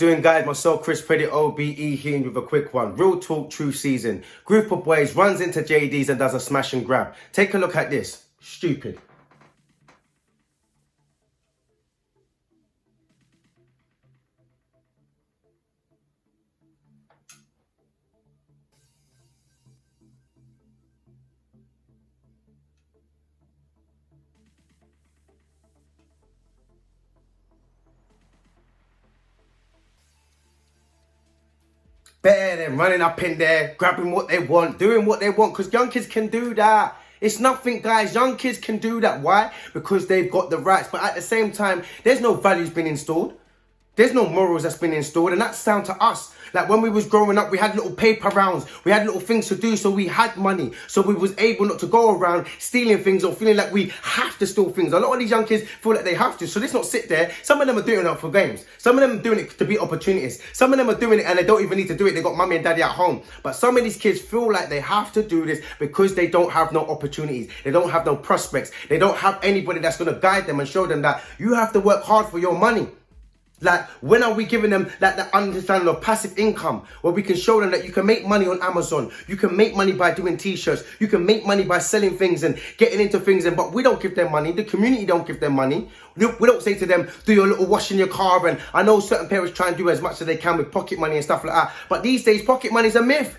Doing, guys, myself Chrispreddie OBE here with a quick one. Real talk, true season. Group of boys runs into JD's and does a smash and grab. Take a look at this. Stupid. Better than running up in there, grabbing what they want, doing what they want, because young kids can do that. It's nothing, guys. Young kids can do that. Why? Because they've got the rights. But at the same time, there's no values being installed. There's no morals that's been installed, and that's down to us. Like when we was growing up, we had little paper rounds. We had little things to do, so we had money. So we was able not to go around stealing things or feeling like we have to steal things. A lot of these young kids feel like they have to. So let's not sit there. Some of them are doing it for games. Some of them are doing it to be opportunities. Some of them are doing it and they don't even need to do it. They got mommy and daddy at home. But some of these kids feel like they have to do this because they don't have no opportunities. They don't have no prospects. They don't have anybody that's going to guide them and show them that you have to work hard for your money. Like, when are we giving them like the understanding of passive income where we can show them that you can make money on Amazon, you can make money by doing t-shirts, you can make money by selling things and getting into things, but we don't give them money, the community don't give them money. We don't say to them, do your little wash in your car, and I know certain parents try and do as much as they can with pocket money and stuff like that, but these days pocket money is a myth.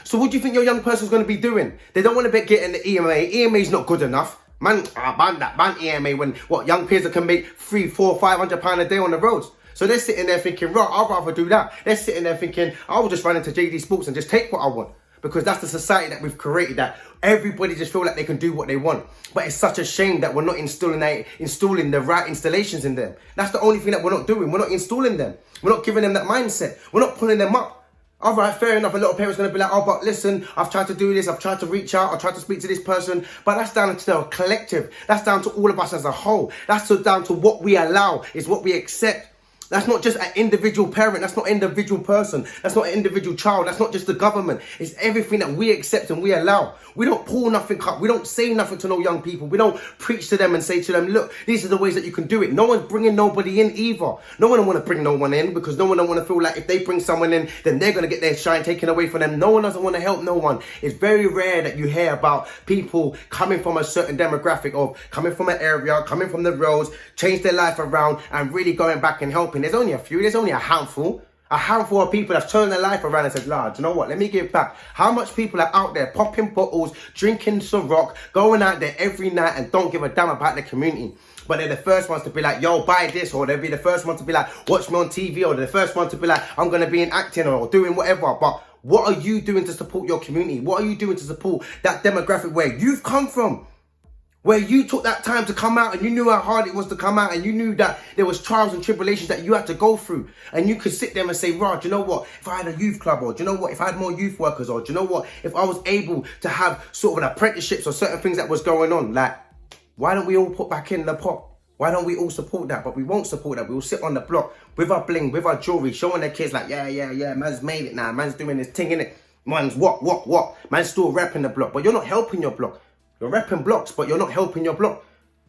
So what do you think your young person's going to be doing? They don't want to be getting the EMA. EMA is not good enough. Man, ban EMA when what young peers that can make £300, £400, £500 a day on the roads. So they're sitting there thinking, right, I'd rather do that. They're sitting there thinking, I'll just run into JD Sports and just take what I want. Because that's the society that we've created, that everybody just feel like they can do what they want. But it's such a shame that we're not installing the right installations in them. That's the only thing that we're not doing. We're not installing them. We're not giving them that mindset. We're not pulling them up. All right, fair enough. A lot of parents are going to be like, oh, but listen, I've tried to do this. I've tried to reach out. I've tried to speak to this person. But that's down to the collective. That's down to all of us as a whole. That's down to what we allow, is what we accept. That's not just an individual parent. That's not an individual person. That's not an individual child. That's not just the government. It's everything that we accept and we allow. We don't pull nothing up. We don't say nothing to no young people. We don't preach to them and say to them, look, these are the ways that you can do it. No one's bringing nobody in either. No one want to bring no one in because no one don't want to feel like if they bring someone in, then they're going to get their shine taken away from them. No one doesn't want to help no one. It's very rare that you hear about people coming from a certain demographic of coming from an area, coming from the roads, change their life around and really going back and helping. There's only a few, there's only a handful of people that's turned their life around and said, Lord, you know what, let me give back. How much people are out there popping bottles, drinking some rock, going out there every night and don't give a damn about the community. But they're the first ones to be like, yo, buy this, or they'll be the first ones to be like, watch me on TV, or they're the first one to be like, I'm going to be in acting or doing whatever. But what are you doing to support your community? What are you doing to support that demographic where you've come from? Where you took that time to come out and you knew how hard it was to come out and you knew that there was trials and tribulations that you had to go through. And you could sit there and say, Rod, you know what? If I had a youth club, or do you know what? If I had more youth workers, or do you know what? If I was able to have sort of an apprenticeships or certain things that was going on, like, why don't we all put back in the pot? Why don't we all support that? But we won't support that. We will sit on the block with our bling, with our jewelry, showing their kids like, yeah, man's made it now. Man's doing this thing, innit? Man's what? Man's still repping the block. But you're not helping your block. You're repping blocks, but you're not helping your block.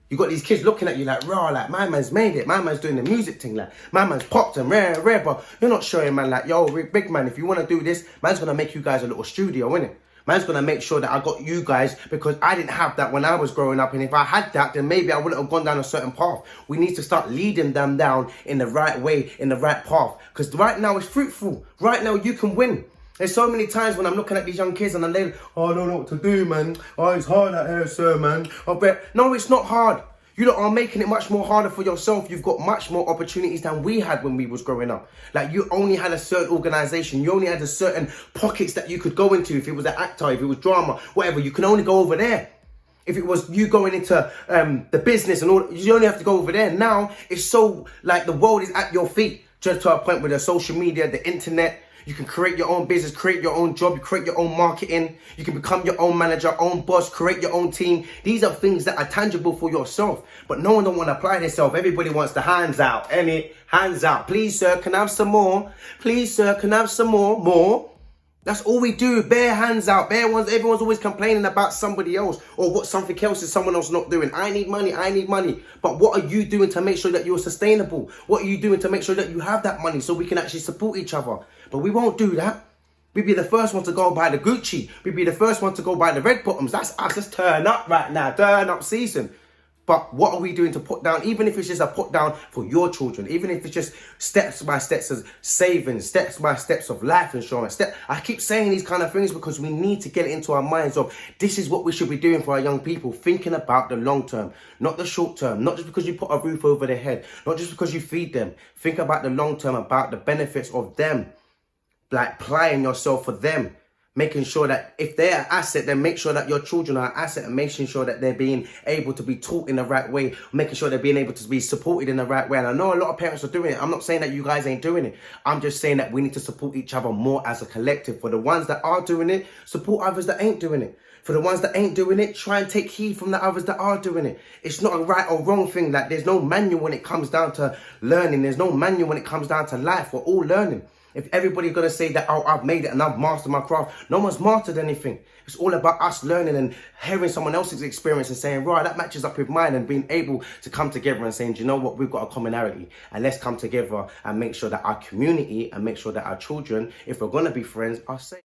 You got these kids looking at you like, raw, like, my man's made it. My man's doing the music thing, like, my man's popped and rare, but you're not showing, man, like, yo, big man, if you want to do this, man's going to make you guys a little studio, innit? Man's going to make sure that I got you guys, because I didn't have that when I was growing up. And if I had that, then maybe I wouldn't have gone down a certain path. We need to start leading them down in the right way, in the right path. Because right now it's fruitful. Right now you can win. There's so many times when I'm looking at these young kids and I'm like, oh, I don't know what to do, man. Oh, it's hard out here, sir, man. I bet. No, it's not hard. You lot are making it much more harder for yourself. You've got much more opportunities than we had when we was growing up. Like, you only had a certain organisation. You only had a certain pockets that you could go into. If it was an actor, if it was drama, whatever, you can only go over there. If it was you going into the business and all, you only have to go over there. Now, it's so, like, the world is at your feet. Just to a point with the social media, the internet. You can create your own business, create your own job, you create your own marketing. You can become your own manager, own boss, create your own team. These are things that are tangible for yourself. But no one don't want to apply themselves. Everybody wants the hands out. Any hands out. Please, sir, can I have some more? Please, sir, can I have some more? More? That's all we do, bare hands out, bare ones. Everyone's always complaining about somebody else or what something else is someone else not doing. I need money, I need money. But what are you doing to make sure that you're sustainable? What are you doing to make sure that you have that money so we can actually support each other? But we won't do that. We'd be the first one to go buy the Gucci. We'd be the first one to go buy the red bottoms. That's us. Let's turn up right now. Turn up season. But what are we doing to put down, even if it's just a put down for your children, even if it's just steps by steps of savings, steps by steps of life insurance. I keep saying these kind of things because we need to get it into our minds of this is what we should be doing for our young people, thinking about the long term, not the short term, not just because you put a roof over their head, not just because you feed them. Think about the long term, about the benefits of them, like plying yourself for them. Making sure that if they're an asset, then make sure that your children are an asset and making sure that they're being able to be taught in the right way, making sure they're being able to be supported in the right way. And I know a lot of parents are doing it. I'm not saying that you guys ain't doing it. I'm just saying that we need to support each other more as a collective. For the ones that are doing it, support others that ain't doing it. For the ones that ain't doing it, try and take heed from the others that are doing it. It's not a right or wrong thing. Like, there's no manual when it comes down to learning. There's no manual when it comes down to life. We're all learning. If everybody's going to say that, oh, I've made it and I've mastered my craft, no one's mastered anything. It's all about us learning and hearing someone else's experience and saying, right, that matches up with mine, and being able to come together and saying, do you know what, we've got a commonality, and let's come together and make sure that our community and make sure that our children, if we're going to be friends, are safe.